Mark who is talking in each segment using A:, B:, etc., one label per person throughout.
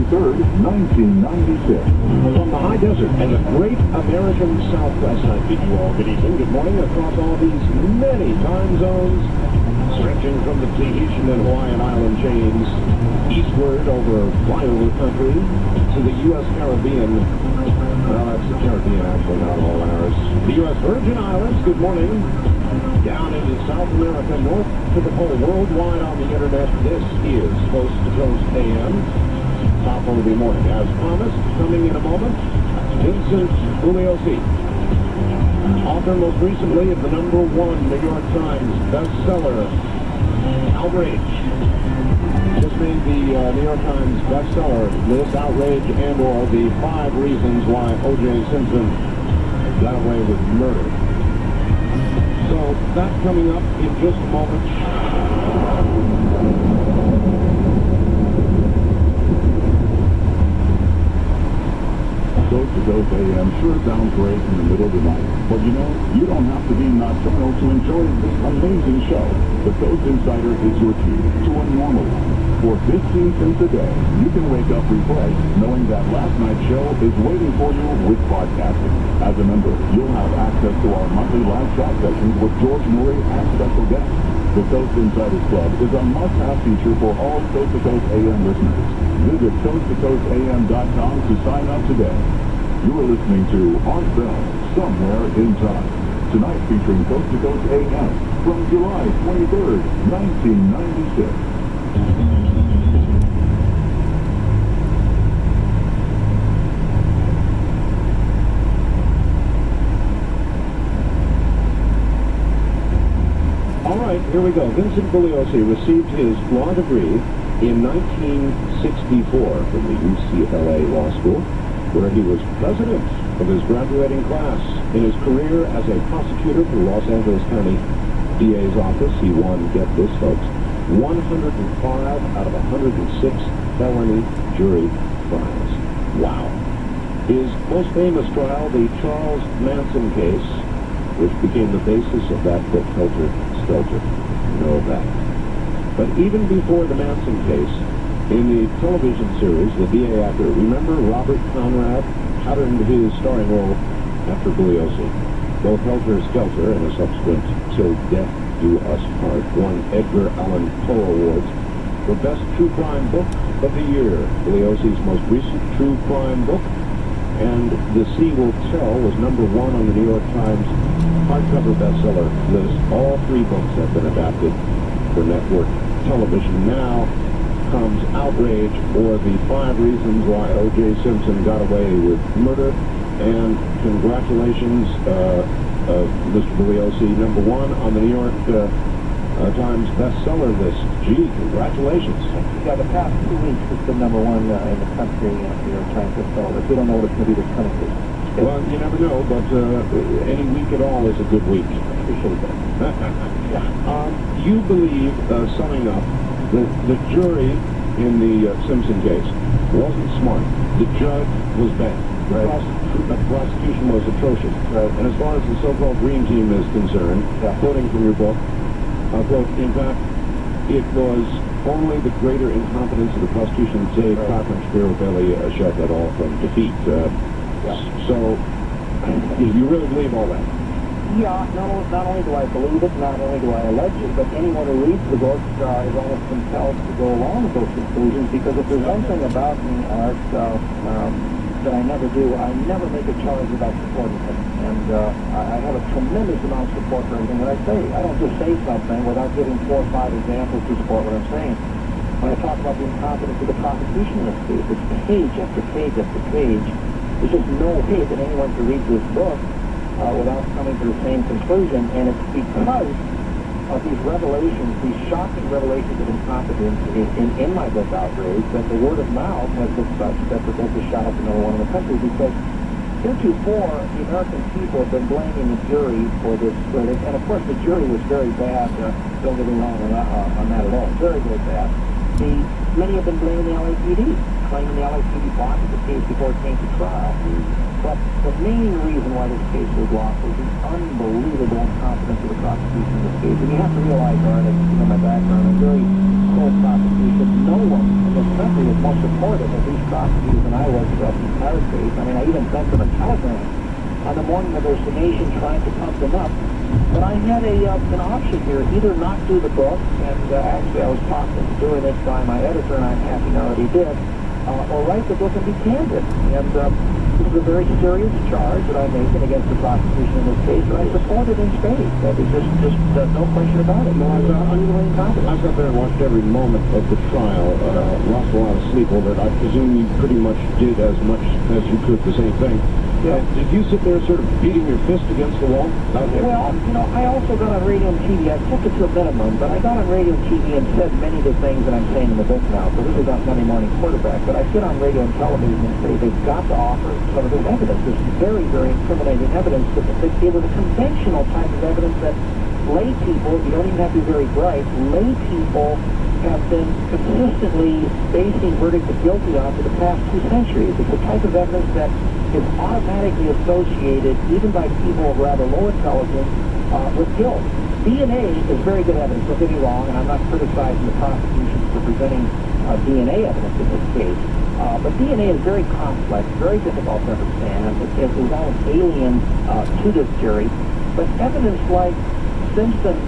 A: 23rd, 1996.
B: From the high desert and the great American Southwest, I bid you all good evening, good morning across all these many time zones, stretching from the Tahitian and Hawaiian island chains eastward over flyover country to the U.S. Caribbean. Well, that's the Caribbean, actually, not all ours. The U.S. Virgin Islands, good morning. Down into South America, north to the pole, worldwide on the internet. This is Coast to Coast AM. Top of the morning. As promised, coming in a moment, Vincent Bugliosi, author most recently of the #1 New York Times bestseller, Outrage. Just made the New York Times bestseller list, Outrage and/or the 5 reasons why O.J. Simpson got away with murder. So that's coming up in just a moment.
A: Coast to Coast AM sure sounds great in the middle of the night. But you know, you don't have to be nocturnal to enjoy this amazing show. The Coast Insider is your key to a normal life. For 15 cents a day, you can wake up refreshed knowing that last night's show is waiting for you with podcasting. As a member, you'll have access to our monthly live chat sessions with George Murray and special guests. The Coast Insiders Club is a must-have feature for all Coast to Coast AM listeners. Visit coasttocoastam.com to sign up today. You are listening to On Film, Somewhere in Time. Tonight featuring Coast to Coast AM from July 23rd, 1996.
B: All right, here we go. Vincent Bugliosi received his law degree in 1964 from the UCLA Law School, where he was president of his graduating class. In his career as a prosecutor for the Los Angeles County DA's office, he won, get this folks, 105 out of 106 felony jury trials. Wow. His most famous trial, the Charles Manson case, which became the basis of that book, Helter Skelter. You know that. But even before the Manson case, in the television series, the DA actor, remember Robert Conrad patterned his starring role after Bugliosi. Both Helter Skelter and a subsequent Till Death Do Us Part won Edgar Allan Poe Awards for Best True Crime Book of the Year. Bugliosi's most recent true crime book, And The Sea Will Tell, was #1 on the New York Times hardcover bestseller list. All 3 books have been adapted for network television. Now comes Outrage, or the 5 reasons why O.J. Simpson got away with murder. And congratulations, Mr. Bugliosi, #1 on the New York Times bestseller list. Gee, congratulations.
C: Yeah, the past 2 weeks it's been #1 in the country and New York Times bestseller. We don't know what it's going to be this coming week.
B: Well, you never know, but any week at all is a good week.
C: Appreciate that.
B: You believe, summing up, the jury in the Simpson case wasn't smart. The judge was bad.
C: Right.
B: The prosecution was atrocious.
C: Right.
B: And as far as the so-called Dream Team is concerned, quoting from your book, quote, in fact, it was only the greater incompetence of the prosecution that saved Cochran, Shapiro, Bailey, Sheck et al. From defeat. So, you really believe all that?
C: Yeah, not only do I believe it, not only do I allege it, but anyone who reads the book is almost compelled to go along with those conclusions, because if there's one thing about me, Art, that I never do, I never make a charge without supporting it. And I have a tremendous amount of support for everything that I say. I don't just say something without giving 4 or 5 examples to support what I'm saying. When I talk about the incompetence of the prosecution in this case, it's page after page after page. There's just no way that anyone can read this book without coming to the same conclusion, and it's because of these revelations, these shocking revelations of incompetence in my book, Outrage, that the word of mouth has been such that the book is shot up to #1 in the country, because heretofore, the American people have been blaming the jury for this verdict, and of course the jury was very bad, don't get me wrong on that at all, very, very bad. Many have been blaming the LAPD. claiming the LAPD botched the case before it came to trial. But the main reason why this case was lost was the unbelievable incompetence of the prosecution in this case. And you have to realize, Art, as you know my background, I'm very pro-prosecution. No one in this country is more supportive of these prosecutors than I was throughout the entire case. I mean, I even sent them a telegram on the morning of their summation trying to pump them up. But I had an option here, either not do the book, and actually I was talked into doing it by my editor, and I'm happy now that he did, or write the book and be candid. And this is a very serious charge that I'm making against the prosecution in this case, and I support it in spades. There's just no question about it. No, I'm unbelievably incompetent.
B: I sat there and watched every moment of the trial, lost a lot of sleep over it. I presume you pretty much did as much as you could the same thing.
C: Yeah.
B: Did you sit there sort of beating your fist against the wall?
C: Well, you know, I also got on radio and TV. I took it to a minimum, but I got on radio and TV and said many of the things that I'm saying in the book now. So this is not Monday Morning Quarterback, but I sit on radio and television and say they've got to offer some of this evidence. This very, very incriminating evidence. It was a conventional type of evidence that lay people, you don't even have to be very bright, lay people have been consistently basing verdicts of guilty on for the past 2 centuries. It's the type of evidence that is automatically associated, even by people of rather low intelligence, with guilt. DNA is very good evidence, don't get me wrong, and I'm not criticizing the prosecution for presenting DNA evidence in this case. But DNA is very complex, very difficult to understand. It was almost alien to this jury. But evidence like Simpson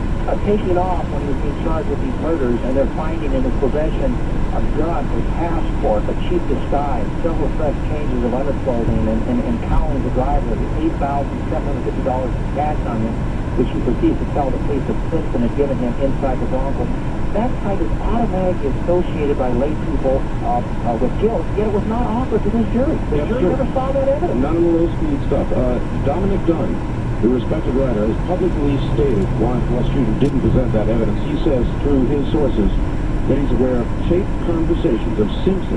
C: taking off when he was being charged with these murders, and they're finding in his possession a gun, a passport, a cheap disguise, several fresh changes of underclothing, and Collins, the driver, $8,750 in cash on him, which he proceeds to tell the police that Simpson had given him inside the Bronco. That type is automatically associated by lay people with guilt, yet it was not offered to this jury. The jury never saw that evidence.
B: None of the low-speed stuff. Dominic Dunn, the respected writer, has publicly stated why the prosecution didn't present that evidence. He says, through his sources, that he's aware of taped conversations of Simpson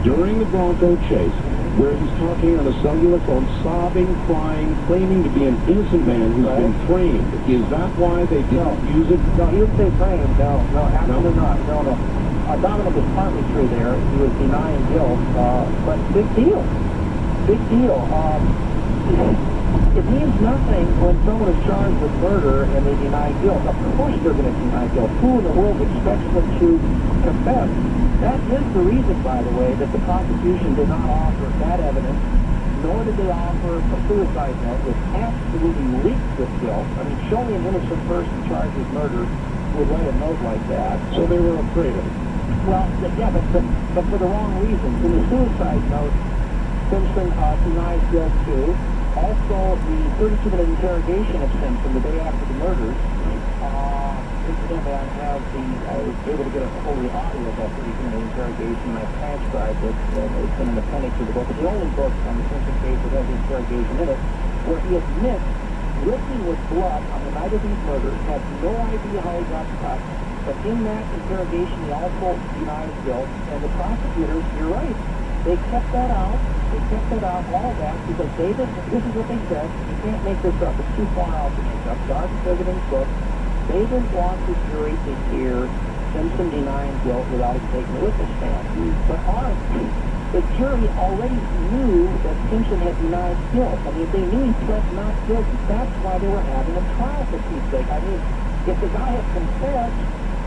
B: during the Bronco chase, where he's talking on a cellular phone, sobbing, crying, claiming to be an innocent man who's been framed. Is that why they didn't use it?
C: No, he didn't say framed. No, absolutely not. No. Dominic was partly true there. He was denying guilt, but big deal. Big deal. It means nothing when someone is charged with murder and they deny guilt. Of course they're going to deny guilt. Who in the world expects them to confess? That is the reason, by the way, that the prosecution did not offer that evidence, nor did they offer a suicide note, which absolutely leaked with guilt. I mean, show me an innocent person charged with murder would write a note like that.
B: So they were afraid of it.
C: Well, yeah, but for the wrong reasons. In the suicide note, Simpson denies guilt too. Also, the 32-minute interrogation of Simpson the day after the murders, incidentally, I was able to get a whole audio of that 32-minute interrogation, and I transcribed it. It's in an appendix of the book. It's the only book on the Simpson case that has the interrogation in it, where he admits dripping with blood on the night of these murders, had no idea how he got cut, but in that interrogation, he also denies guilt, and the prosecutors, you're right, they kept that out. They kept it out, all of that, because they didn't, this is what they said, you can't make this up, it's too far out to make up. Sergeant President's book, they didn't want the jury to hear Simpson denying guilt without taking a witness stand. But the jury already knew that Simpson had denied guilt. I mean, they knew he pled not guilty. That's why they were having a trial, for Pete's sake. I mean, if the guy had confessed,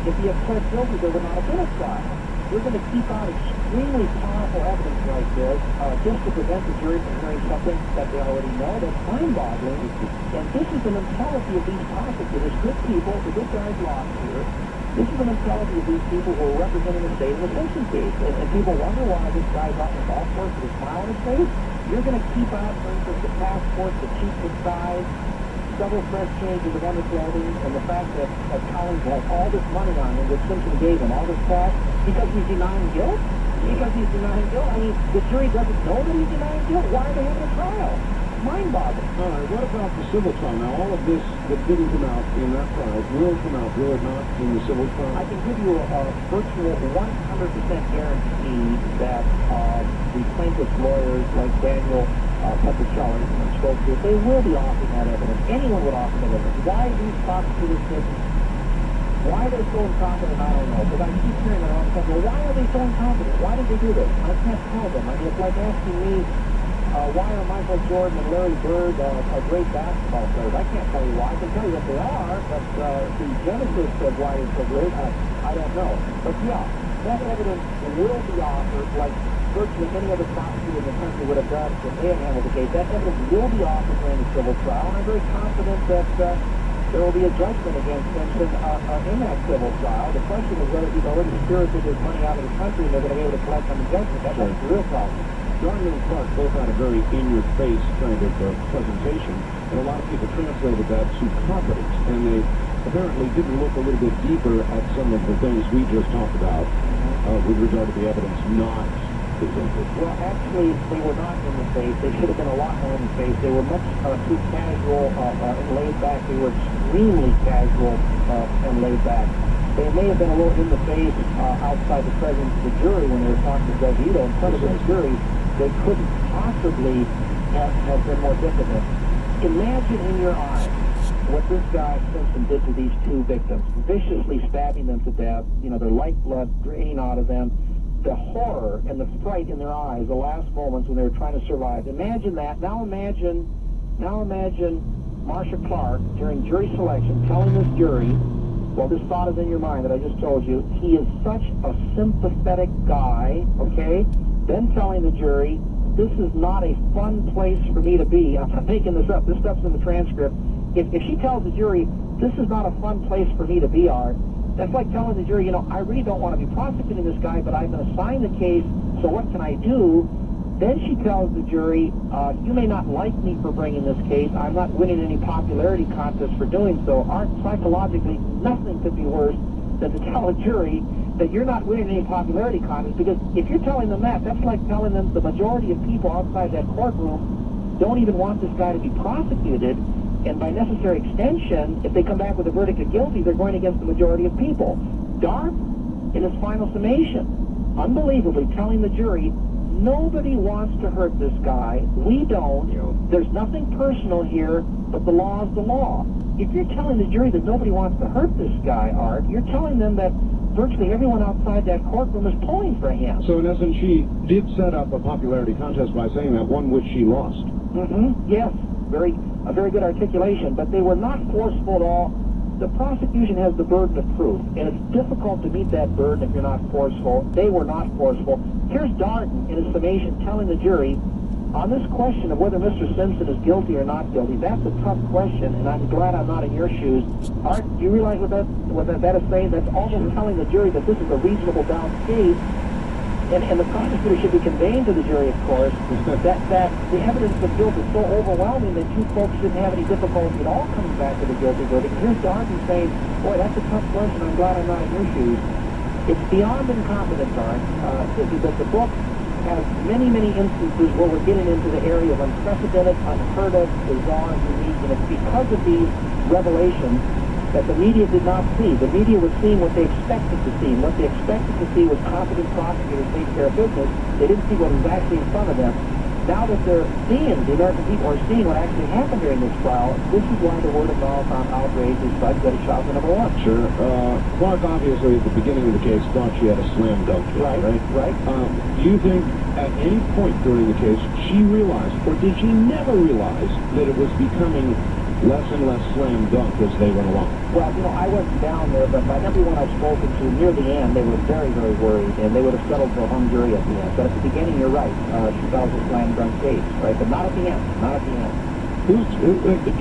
C: if he had pled guilty, there would not have been a trial. We're going to keep out extremely powerful evidence like this just to prevent the jury from hearing something that they already know. That's mind-boggling. And this is the mentality of these prosecutors, good people, the good guys lost here. This is the mentality of these people who are representing the state in the Simpson case. And people wonder why this guy's out in the golf course with a smile on his face. You're going to keep out, for instance, the passport, the cheap disguise, several fresh changes of underclothing, and the fact that Collins has all this money on him, which Simpson gave him, all this cash, because he's denying guilt? Because he's denying guilt? I mean, the jury doesn't know that he's denying guilt? Why are they having a trial? Mind-boggling.
B: All right, what about the civil trial? Now, all of this that didn't come out in that trial will come out, will it not, in the civil trial?
C: I can give you a virtual 100% guarantee that the plaintiff's lawyers, like Daniel Petrocelli, spoke to, they will be offering that evidence. Anyone would offer that evidence. Why these prosecutors didn't? Why are they so incompetent? I don't know. But I keep hearing it all the time. Well, why are they so incompetent? Why did they do this? I can't tell them. I mean, it's like asking me, why are Michael Jordan and Larry Bird great basketball players? I can't tell you why. I can tell you that they are, but the genesis of why they're so great, I don't know. But yeah, that evidence will be offered, like virtually any other prosecutor in the country would have done if they had handled the case. That evidence will be offered during the civil trial, and I'm very confident that there will be a judgment against Simpson in that civil trial. The question is whether he's already spirited his money out of the country and they're going to be able to collect on the judgment. That's the real problem.
B: Darden and Clark both had a very in-your-face kind of presentation, and a lot of people translated that to competence, and they apparently didn't look a little bit deeper at some of the things we just talked about with regard to the evidence not presented.
C: Well, actually, they were not in the face. They should have been a lot more in the face. They were much too casual and laid back. They were extremely casual and laid back. They may have been a little in the face outside the presence of the jury when they were talking to Judge Ito. In front of the jury, they couldn't possibly have been more diffident. Imagine in your eyes what this guy Simpson did to these two victims, viciously stabbing them to death, you know, their lifeblood draining out of them, the horror and the fright in their eyes, the last moments when they were trying to survive. Imagine that. Now imagine Marcia Clark during jury selection telling this jury, well, this thought is in your mind that I just told you, he is such a sympathetic guy, okay? Then telling the jury, this is not a fun place for me to be. I'm not making this up. This stuff's in the transcript. If she tells the jury, this is not a fun place for me to be, Art, that's like telling the jury, you know, I really don't want to be prosecuting this guy, but I've been assigned the case, so what can I do? Then she tells the jury, you may not like me for bringing this case. I'm not winning any popularity contest for doing so. Art, psychologically, nothing could be worse than to tell a jury that you're not winning any popularity contest, because if you're telling them that, that's like telling them the majority of people outside that courtroom don't even want this guy to be prosecuted, and by necessary extension, if they come back with a verdict of guilty, they're going against the majority of people. Dart, in his final summation, unbelievably telling the jury, nobody wants to hurt this guy. We don't. There's nothing personal here, but the law is the law. If you're telling the jury that nobody wants to hurt this guy, Art, you're telling them that virtually everyone outside that courtroom is pulling for him.
B: So in essence, she did set up a popularity contest by saying that, one which she lost.
C: Yes, a very good articulation, but they were not forceful at all. The prosecution has the burden of proof, and it's difficult to meet that burden if you're not forceful. They were not forceful. Here's Darden in his summation telling the jury, on this question of whether Mr. Simpson is guilty or not guilty, that's a tough question, and I'm glad I'm not in your shoes. Art, do you realize what that is saying? That's almost telling the jury that this is a reasonable doubt case, and the prosecutor should be conveying to the jury, of course, that the evidence of guilt is so overwhelming that you folks shouldn't have any difficulty at all coming back to the guilty verdict. Here's Darden saying, boy, that's a tough question. I'm glad I'm not in your shoes. It's beyond incompetence, Art. The book has many, many instances where we're getting into the area of unprecedented, unheard of, bizarre, and unique, and it's because of these revelations that the media did not see. The media was seeing what they expected to see, and what they expected to see was competent prosecutors taking care of business. They didn't see what was actually in front of them. Now that they're seeing, the American people are seeing what actually happened during this trial, this is why the word of mouth on outrage is such that it shot to number one.
B: Sure. Clark obviously at the beginning of the case thought she had a slam dunk case, right? Do you think at any point during the case she realized, or did she never realize, that it was becoming less and less slam dunk as they went along?
C: Well, you know, I wasn't down there, but by everyone I've spoken to near the end, they were very, very worried, and they would have settled for a hung jury at the end. But at the beginning, you're right. She thought it was a slam dunk case, right? But not at the end. Not at the end.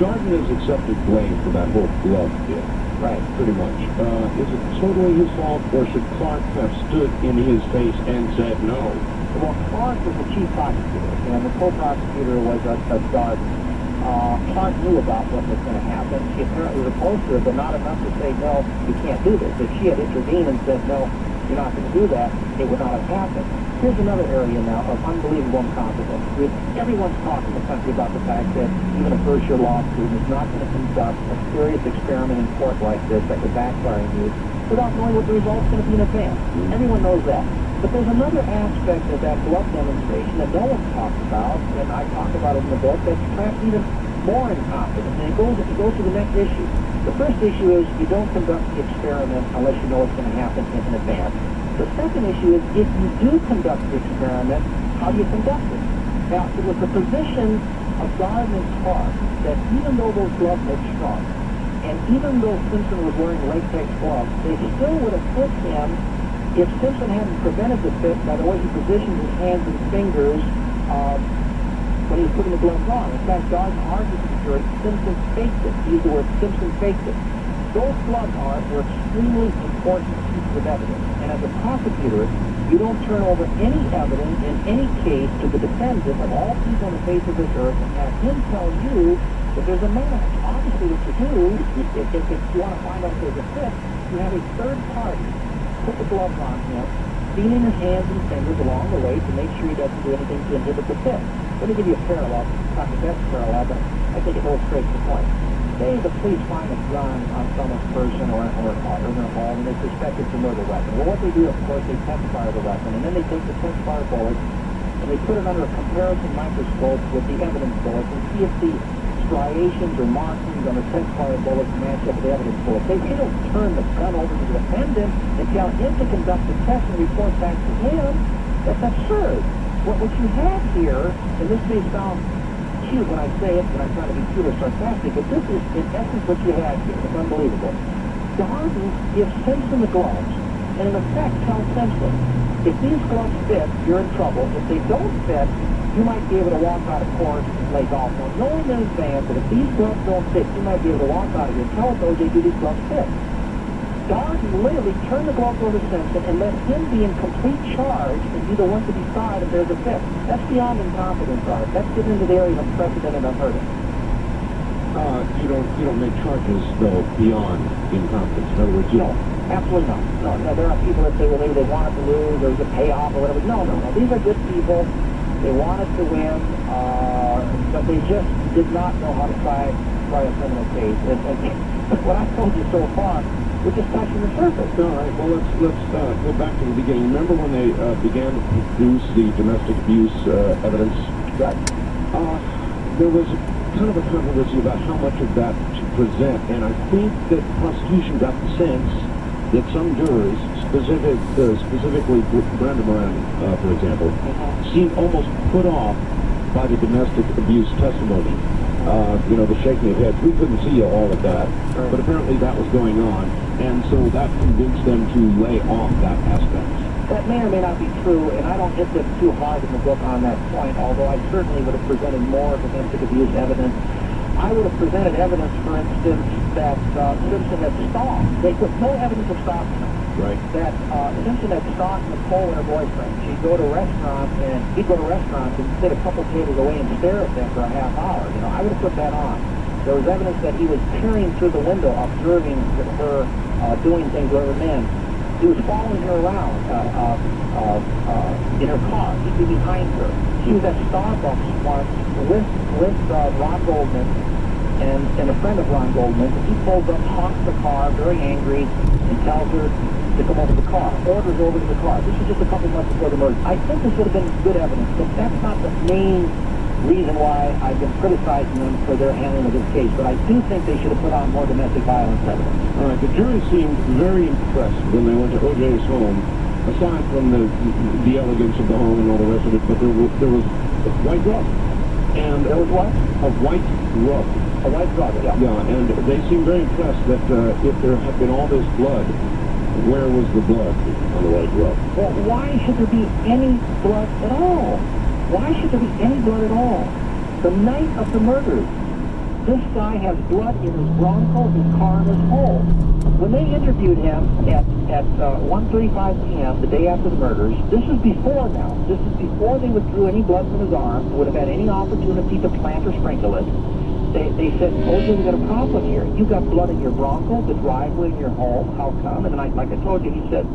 B: Darden has accepted blame for that whole glove deal.
C: Right.
B: Pretty much. Is it totally his fault, or should Clark have stood in his face and said no?
C: Well, Clark was the chief prosecutor, and the co-prosecutor was a Darden. Clark knew about what was going to happen. She apparently was opposed to it, but not enough to say, no, you can't do this. If she had intervened and said, no, you're not going to do that, it would not have happened. Here's another area now of unbelievable incompetence. Everyone's talking in the country about the fact that even a first-year law student is not going to conduct a serious experiment in court like this that could backfire on you without knowing what the result's going to be in advance. Everyone knows that. But there's another aspect of that glove demonstration that no one talks about, and I talk about it in the book, that's perhaps even more incompetent. And it goes to the next issue. The first issue is you don't conduct the experiment unless you know what's going to happen in advance. The second issue is if you do conduct the experiment, how do you conduct it? Now, it was the position of Gardner and Clark that even though those gloves had shrunk, and even though Simpson was wearing latex gloves, they still would have fit him if Simpson hadn't prevented the fit by the way he positioned his hands and fingers when he was putting the gloves on. In fact, Gardner argued to the jury, Simpson faked it. He used the word Simpson faked it. Those gloves were extremely important pieces of evidence. And as a prosecutor, you don't turn over any evidence in any case to the defendant of all people on the face of this earth and have him tell you that there's a match. Obviously, what you do, if you want to find out if there's a fit, you have a third party put the gloves on him, feeling his hands and fingers along the way to make sure he doesn't do anything to inhibit the fit. Let me give you a parallel. It's not the best parallel, but I think it illustrates the point. Say the police find a gun on someone's person or in their home, and they suspect it's a murder weapon. Well, what they do, of course, they test fire the weapon, and then they take the test fire bullets, and they put it under a comparison microscope with the evidence bullets and see if the striations or markings on the test fire bullets match up with the evidence bullets. They don't turn the gun over to the defendant and tell him to conduct the test and report back to him. That's absurd. What you have here, and this may sound cute when I say it, and I'm trying to be cute or sarcastic, but this is in essence what you have here. It's unbelievable. Darden gives Simpson the gloves, and in effect tells Simpson, if these gloves fit, you're in trouble. If they don't fit, you might be able to walk out of court and play golf. Now, knowing in advance that if these gloves don't fit, you might be able to walk out of here and tell O.J. do these gloves fit. Darden literally turned the gloves over to Simpson and let him be in complete charge and be the one to decide if there's a fit. That's beyond incompetence, Art. That's getting into the area of unprecedented unheard of.
B: You don't make charges, though, beyond incompetence. In other words,
C: No, absolutely not. No, there are people that say, well, maybe they wanted to lose, there was a payoff or whatever. No. These are good people. They wanted to win, but they just did not know how to try a criminal case. And what I've told you so far, we're just touching the surface.
B: all right, well, let's go back to the beginning. Remember when they began to produce the domestic abuse evidence?
C: Right.
B: There was kind of a controversy about how much of that to present, and I think that the prosecution got the sense that some jurors, specifically Brandon Moran, for example, seemed almost put off by the domestic abuse testimony. The shaking of heads. We couldn't see all of that, but apparently that was going on, and so that convinced them to lay off that aspect.
C: That may or may not be true, and I don't hit this too hard in the book on that point, although I certainly would have presented more domestic abuse evidence. I would have presented evidence, for instance, that Simpson had stalked. They put no evidence of stalking.
B: Right.
C: That Simpson had stalked Nicole and her boyfriend. He'd go to restaurants and sit a couple tables away and stare at them for a half hour. I would have put that on. There was evidence that he was peering through the window, observing her doing things with other men. He was following her around in her car. He'd be behind her. She was at Starbucks once with Ron Goldman and a friend of Ron Goldman. He pulls up, honks the car, very angry, and tells her to come over to the car. Orders over to the car. This is just a couple months before the murder. I think this would have been good evidence, but that's not the main reason why I've been criticizing them for their handling of this case. But I do think they should have put on more domestic violence evidence.
B: All right, the jury seemed very impressed when they went to O.J.'s home, aside from the elegance of the home and all the rest of it, but there was a white rug. And
C: there was what?
B: A white rug.
C: A white rug, yeah.
B: Yeah, and they seemed very impressed that if there had been all this blood, where was the blood on the white rug?
C: Well, why should there be any blood at all? Why should there be any blood at all? The night of the murders, this guy has blood in his bronco, his car, and his home. When they interviewed him at 1:35 p.m. the day after the murders, this is before now. This is before they withdrew any blood from his arm, would have had any opportunity to plant or sprinkle it. They said, O.J., we got a problem here. You got blood in your Bronco, the driveway in your home. How come? And then, like I told you, he said,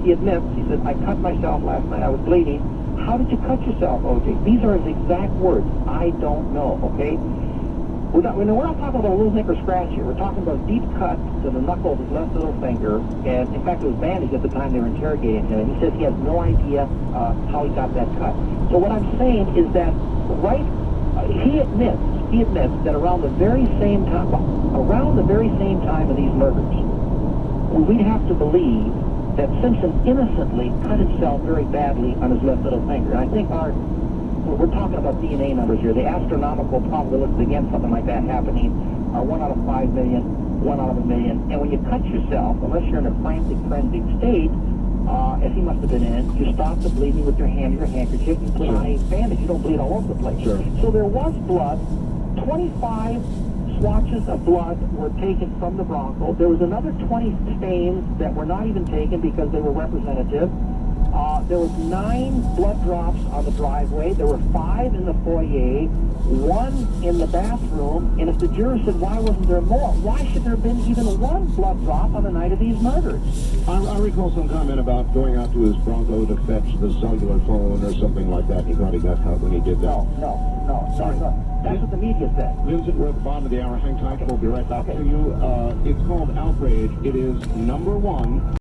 C: he admits, he said, I cut myself last night. I was bleeding. How did you cut yourself, O.J.? These are his exact words. I don't know, okay? We're not talking about a little nick or scratch here. We're talking about deep cuts to the knuckle of his left little finger. And, in fact, it was bandaged at the time they were interrogating him. And he says he has no idea how he got that cut. So what I'm saying is that he admits he admits that around the very same time of these murders, we'd have to believe that Simpson innocently cut himself very badly on his left little finger. And I think we're talking about DNA numbers here. The astronomical probabilities against something like that happening are 1 out of 5 million, 1 out of 1 million. And when you cut yourself, unless you're in a frantic state, as he must have been in, you stop the bleeding with your hand or your handkerchief and put on a bandage. You don't bleed all over the place.
B: Sure.
C: So there was blood. 25 swatches of blood were taken from the Bronco. There was another 20 stains that were not even taken because they were representative. There was 9 blood drops on the driveway. There were 5 in the foyer, 1 in the bathroom. And if the juror said, why wasn't there more? Why should there have been even 1 blood drop on the night of these murders?
B: I recall some comment about going out to his Bronco to fetch the cellular phone or something like that. He thought he got caught when he did that.
C: No. Sorry. That's what the media said.
B: Vincent, we're at the bottom of the hour. Hang tight. We'll be right back to you. It's called Outrage. It is number 1.